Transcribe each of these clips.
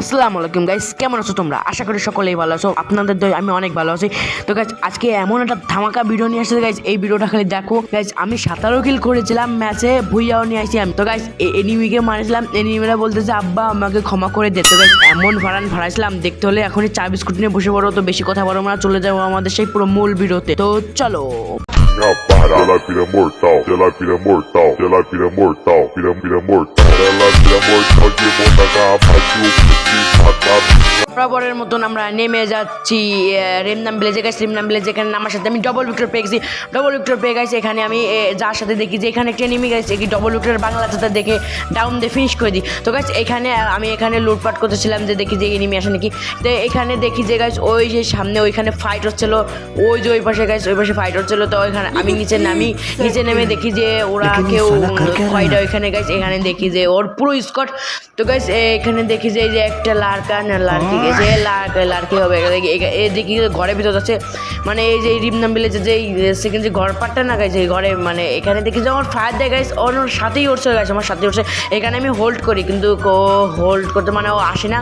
আসসালামু আলাইকুম গাইস, কেমন আছো তোমরা? আশা করি সকলেই ভালো আছো। আপনাদের দয় আমি অনেক ভালো আছি। তো গাইস আজকে এমন একটা ধামাকা ভিডিও নিয়ে আসছে গাইস, এই ভিডিওটা খালি দেখো গাইস। আমি 17 কিল করেছিলাম ম্যাচে, ভুইয়াও নিয়ে আসি আমি। তো গাইস এনিমিকে মারিছিলাম, এনিমিরা বলতেছে আব্বা আমাকে ক্ষমা করে দে। তো গাইস এমন ফাড়াইছিলাম, দেখতে হলে এখনই চা বিস্কুট নিয়ে বসে পড়ো। তো বেশি কথা বলো না, চলে যাবো আমাদের সেই পুরো মূল ভিডিওতে। তো চলো। Ela vira mortal, ela vira mortal, ela vira mortal, vira mortal. Ela vira mortal de volta da বরাবরের মতন আমরা নেমে যাচ্ছি রেমনাম ভিলেজে গাইস। রেমনাম ভিলেজ এখানে নামার সাথে আমি ডবল ভিক্টর পেয়ে গেছি। ডবল ভিক্টর পেয়ে গেছি এখানে আমি যার সাথে দেখি যে এখানে একটা এনিমি গেছে, কি ডবল ভিক্টর বাংলাতে দেখে ডাউন দিয়ে ফিনিশ করে দিই। তো গাইস আমি এখানে লুটপাট করতেছিলাম, যে দেখি যে এনিমি আসে নাকি। তো এখানে দেখি যে গাইস ওই যে সামনে ওইখানে ফাইট হচ্ছিলো, ওই যে ওই পাশে গাইস ওই পাশে ফাইট হচ্ছিলো। তো ওইখানে আমি নিচে নেমে দেখি যে ওরা কেউ ফাইট ওইখানে গাইস। এখানে দেখি যে ওর পুরো স্কট। তো গাইস এখানে দেখি যে এই যে একটা লাড়কি গেছে, লাড়কি হবে দেখি ঘরের ভিতর আছে, মানে এই যে রিমনাম ভিলেজে যে সেকেন্ড যে ঘর পাটটা না গাইছে এই ঘরে, মানে এখানে দেখি যে আমার ফায়ার দেয় গাইস, ওর সাথেই উঠছে গাইস, আমার সাথেই উঠছে। এখানে আমি হোল্ড করি, কিন্তু হোল্ড করতে মানে ও আসে না।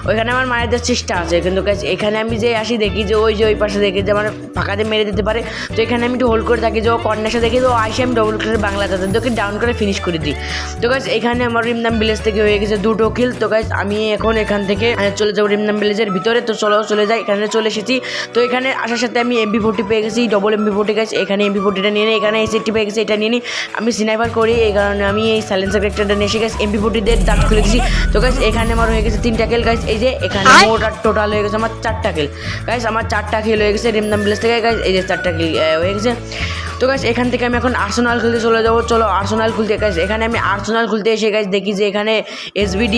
ওইখানে আমার মায়ের দেওয়ার চেষ্টা আছে, কিন্তু গাইস এখানে আমি যে আসি দেখি যে ওই যে ওই পাশে দেখি যে আমার ফাঁকাতে মেরে দিতে পারে। তো এখানে আমি একটু হোল্ড করে থাকি, যে ও কর্নাশে দেখি তো আইসে আমি ডবল করে বাংলা তাদেরকে ডাউন করে ফিনিশ করে দিই। তো গাইস এখানে আমার রিমনাম ভিলেজ থেকে হয়ে গেছে 2টো কিল। তো গাইস আমি এখন এখান থেকে চলে যাবো রিমনাম ভিলেজের ভিতরে। তো চলে যাই, এখানে চলে এসেছি। তো এখানে আসার সাথে আমি MP40 পেয়ে গেছি, ডবল MP40 গাইস। এখানে MP40টা নিয়ে নিই, এখানে ST পেয়ে গেছি, এটা নিয়ে নিই। আমি স্নাইপার করি, এই কারণে আমি এই সাইলেন্সার ক্যারেক্টারটা নিয়ে এসে গাইস MP40 দিয়ে দাঁত খুলে গেছি। তো গাইস এখানে আমার হয়ে গেছে 3টা কিল গাইস। এই যে এখানে মোট টোটাল হয়ে গেছে আমার 4টা কিল গাইস। আমার 4টা কিল হয়ে গেছে রিমনাম ভিলেজ থেকে গাইস, এই যে 4টা কিল হয়ে গেছে। তো গাইস এখান থেকে আমি এখন আর্সেনাল খুলতে চলে যাবো। চলো আর্সেনাল খুলতে গাইস। এখানে আমি আর্সেনাল খুলতে এসে গাইস দেখি যে এখানে SBD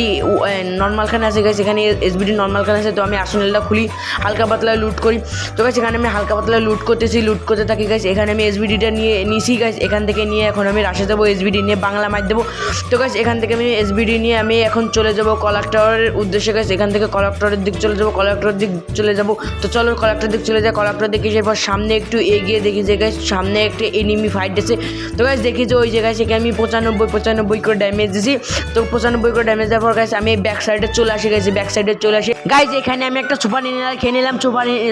নর্মাল খান আছে গাইস, এখানে SBD নর্মাল খান আছে। তো আমি আর্সেনালটা খুলি, হালকা পাতলা লুট করি। তো গাইস এখানে আমি হালকা পাতলা লুট করতে থাকি গাইস। এখানে আমি SBDটা নিয়েছি গাইস। এখান থেকে নিয়ে এখন আমি রাশে যাবো, SBD নিয়ে বাংলা মার দেবো। তো গাইস এখান থেকে আমি SBD নিয়ে আমি এখন চলে যাবো কলেক্টরের উদ্দেশ্যে গাইস। এখান থেকে কলেক্টরের দিক চলে যাবো। তো চলো কলেক্টরের দিক চলে যায়। কলেক্টর দেখি এরপর সামনে একটু এগিয়ে দেখি যে গাইস সামনে একটা এনিমি ফাইট আছে। তো গাইস দেখি যে ওই জায়গায় সেখানে আমি 95 করে ড্যামেজ দিছি। তো 95 করে ড্যামেজ দেওয়ার পর গাইস আমি ব্যাক সাইডে চলে আসি গাইস। এখানে আমি একটা সুপার ইনহেলার খেয়ে নিলাম।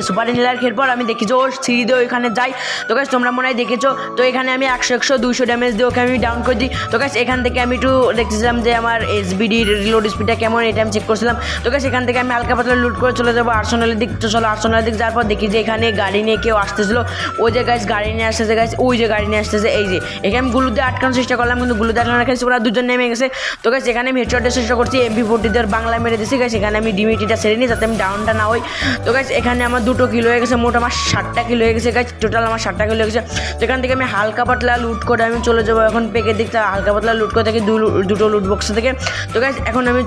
সুপার ইনহেলার খেয়ে পর আমি দেখি যে ওর সিঁড়ি দিয়ে ওইখানে যাই। তো গাইস তোমরা মনে হয় দেখেছো। তো এখানে আমি 100 200 ড্যামেজ দিয়ে ওকে আমি ডাউন করে দিই। তো গাইস এখান থেকে আমি একটু দেখতেছিলাম যে আমার SBD রিলোড স্পিডটা কেমন, এটা আমি চেক করছিলাম। তো গাইস এখান থেকে আমি হালকা পাতলা লুট করে চলে যাবো আর্সেনালের দিক। তো চলো আর্সেনালের দিক যাওয়ার পর দেখি যে এখানে গাড়ি নিয়ে কেউ আসতেছিল। ওই যে গাইস গাড়ি নিয়ে আসতেছে গাইস, ওই যে গাড়ি নিয়ে আসতেছে। এই যে এখানে আমি গুলো দিয়ে আটকানোর চেষ্টা করলাম, কিন্তু গুলো দিয়ে আটকানোর ক্ষেত্রে ওরা দুজন নেমে গেছে। তো গাইস এখানে আমি হেডশট দেওয়ার চেষ্টা করছি, MP40 দিয়ে বাংলা মেরে দিছি গাইস। এখানে আমি ডিমিটিটা সেরে নিই যাতে আমি ডাউনটা না হই। তো গাইস এখানে আমার 2টো কিল হয়ে গেছে, মোট আমার 7টা কিল হয়ে গেছে গাইস। টোটাল আমার 7টা কিল হয়ে গেছে। তো এখান থেকে আমি হালকা পাতলা লুট করে আমি চলে যাবো এখন পেকের দিক। হালকা পাতলা লুট করে থাকি 2টো লুট বক্স থেকে। তো গাইস এখন আমি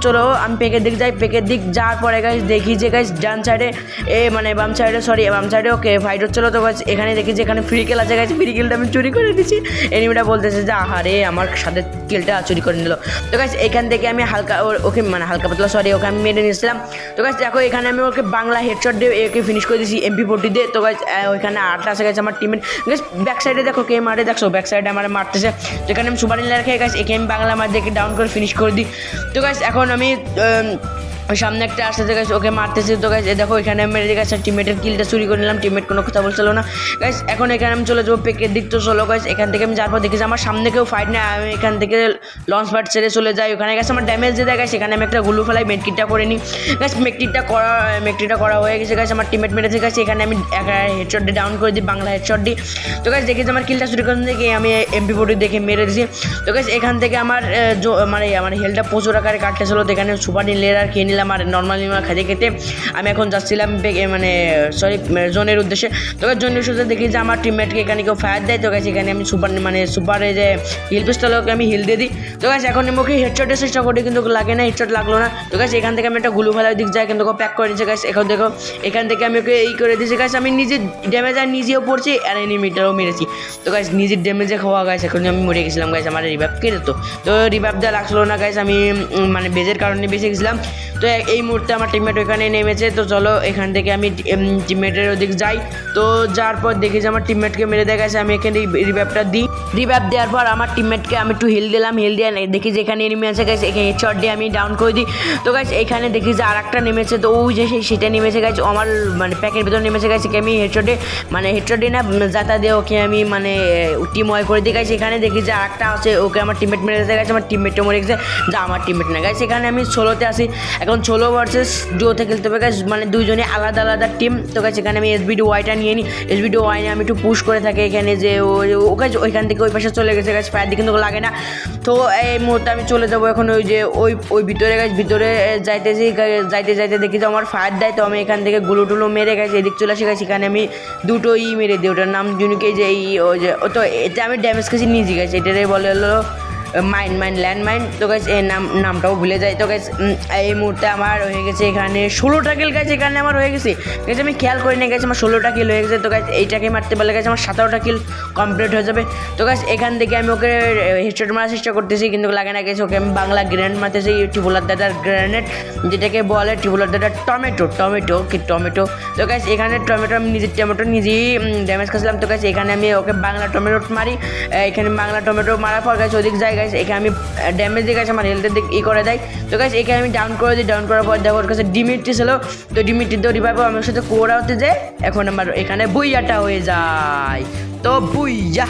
আমি পেকের দিক যাই। পেকের দিক যাওয়ার পরে গাইস দেখি যে গাইস ডান সাইডে মানে বাম সাইডে ওকে ফাইট হচ্ছিলো। তো গাইস এখানে দেখি যে এখানে ফ্রি কিল আছে গাইস। ফ্রি কিলটা আমি চুরি করে দিচ্ছি। এনিমিটা বলতেছে যে আহারে আমার সাথে কিলটা চুরি করে নিল। তো গাইস এখান থেকে আমি ওকে মানে হালকা পাতলা ওকে আমি মেরে নিয়েছিলাম। তো গাইস দেখো এখানে আমি ওকে বাংলা হেডশট দিয়ে একে ফিনিশ করে দিয়েছি MP40 দিয়ে। তো গাইস ওইখানে 8টা আছে গাইস আমার টিমের গাইস। ব্যাক সাইডে দেখো কে মারে, দেখছো ব্যাক সাইডে আমার মারতেছে। তো এখানে আমি সুপার ইনহেলার খেয়ে গাইস একে আমি বাংলা মার দিয়ে ডাউন করে ফিনিশ করে দিই। তো গাইস এখন আমি সামনে একটা আসতেছে গাইস, ওকে মারতেছি। তো গাইস দেখো এখানে আমি মেরে গেছে টিমমেটের কিলটা চুরি করে নিলাম। টিমমেট কোনো কথা বলছিল না গাইস। এখন এখানে আমি চলে যাবো পেকের দিক। তো চলো গাইস এখান থেকে আমি যাওয়ার পর দেখি যে আমার সামনে কেউ ফাইট নেই। আমি এখান থেকে লঞ্চ প্যাড ছেড়ে চলে যাই। ওখানে গেছে আমার ড্যামেজ দিয়ে দেয় গাইস। এখানে আমি একটা গুলু ফেলাই, মেডকিটটা করে নিই গাইস। মেডকিটটা করা হয়ে গেছে গাইস। আমার টিমমেট মেরেছে গাইস। এখানে আমি একটা হেডশট দিয়ে ডাউন করে দিই, বাংলা হেডশট দিই। তো গাইস দেখি যে আমার কিলটা চুরি করে দেখে আমি MP40 দেখে মেরে দিয়েছি। তো গাইস এখান থেকে আমার মানে আমার হেলটা প্রচুর আকারে কাটতেছিল। তো এখানে সুপার ইনহেলার খেয়ে নিলাম আর নর্মালি খেতে আমি এখন যাচ্ছিলাম মানে জোনের উদ্দেশ্যে। তো জোনের উদ্দেশ্যে দেখি যে আমার টিমমেটকে এখানে কেউ ফায়ার দেয়। তো গাইস এখানে আমি সুপারে যে হিল পিস্তলকে আমি হিল দিয়ে দিই। তো গাইস এখন আমি ওকে হেডশটের চেষ্টা করি, কিন্তু লাগে না, হেডশট লাগলো না। তো গাইস এখান থেকে আমি একটা গুলু ফেলার দিক যাই, কিন্তু ওকে প্যাক করে দিয়েছে গাইস। এখন দেখো এখান থেকে আমি ওকে করে দিয়েছি গাইস। আমি নিজের ড্যামেজ আর নিজেও পড়ছি আর এনিমিটারও মেরেছি। তো গাইস নিজের ড্যামেজে খাওয়া গাইস এখন আমি মরে গেছিলাম গাইস। আমার রিভাইভ কে দিত, তো রিভাইভ দেওয়া লাগছিল না গাইস। আমি মানে বেজের কারণে বেঁচে গেছিলাম। তো তো এই মুহূর্তে আমার টিমমেট ওইখানে নেমেছে। তো চলো এখান থেকে আমি টিমমেটের ওদিক যাই। তো যাওয়ার পর দেখি যে আমার টিমমেটকে মেরে দেখাচ্ছে, আমি এখানে রিভাইভটা দিই। রিভাইভ দেওয়ার পর আমার টিমমেটকে আমি একটু হিল দিলাম, হিল দিয়ে দেখি যে এখানে এনিমি আছে গাইস, এখানে হেডশট দিয়ে আমি ডাউন করে দিই। তো গাইস এখানে দেখি যে আর একটা নেমেছে, তো ওই যে সেটা নেমেছে গাইস, আমার মানে প্যাকের ভিতরে নেমেছে গাইস, একে আমি হেডশটে না যাতা দিয়ে ওকে আমি মানে টিম ওয়াই করে দিই গাইস। এখানে দেখি যে আর একটা আছে, ওকে আমার টিমমেট মেরে দিতে গেছে, আমার টিমমেটও মরে গেছে, যা আমার টিমমেট না গাইস। এখানে আমি 16তে আসি, এখন 16 ভার্সেস ডুয়োতে খেলতে হবে গাইস, মানে দুইজনে আলাদা আলাদা টিম। তো গাইস এখানে আমি এসবিডি ওয়াইটা নিয়ে নিই, এসবিডি ওয়াই নিয়ে আমি একটু পুশ করে থাকি এখানে, যে ও গাইস ওইখান থেকে ওই পাশে চলে গেছে গাইস, ফায়ার দিয়ে কিন্তু লাগে না। তো এই মুহূর্তে আমি চলে যাবো এখন ওই যে ওই ভিতরে গাইস, ভিতরে যাইতে দেখি যে আমার ফায়ার দেয়। তো আমি এখান থেকে গুলো টুলো মেরে গেছি, এদিক চলে আসে গেছি। এখানে আমি দুটো মেরে দিই, ওটার নাম জুনিকে, যে ওই যে তো এতে আমি ড্যামেজ খেয়েছি নিজে গেছি, এটারে বলে হলো ল্যান্ডমাইন। তো গাইস এই নামটাও ভুলে যাই। তো গাইস এই মুহূর্তে আমার হয়ে গেছে এখানে 16টা কিল গাইস, এখানে আমার হয়ে গেছে গাইস, আমি খেয়াল করি না গেছি আমার 16টা কিল হয়ে গেছে। তো গাইস এইটাকে মারতে পারলে গেছে আমার 17টা কিল কমপ্লিট হয়ে যাবে। তো গাইস এখান থেকে আমি ওকে হেডশট মারার চেষ্টা করতেছি, কিন্তু লাগে না গেছে, ওকে আমি বাংলা গ্রেনেড মারতেছি, টিপুলার দাদার গ্রেনেড, যেটাকে বলে টিপুলার দাদার টমেটো। তো গাইস এখানে টমেটো আমি নিজেই ড্যামেজ খাচ্ছিলাম। তো গাইস এখানে আমি ওকে বাংলা টমেটো মারি, এখানে বাংলা টমেটো মারার পর গাইস ওদিক যায় গাইস, এখানে আমি ড্যামেজ দিয়ে গেছে, আমার হেলথের দিক করে দেয়। তো গাইস এখানে আমি ডাউন করে দিই, ডাউন করার পর দেখো ওর কাছে ডিমিট্রি ছিল, তো ডিমিট্রি তো রিভাইভ আমার সাথে কোরা হতে যায়, এখন আমার এখানে বুইয়াটা হয়ে যায়। তো বুইয়া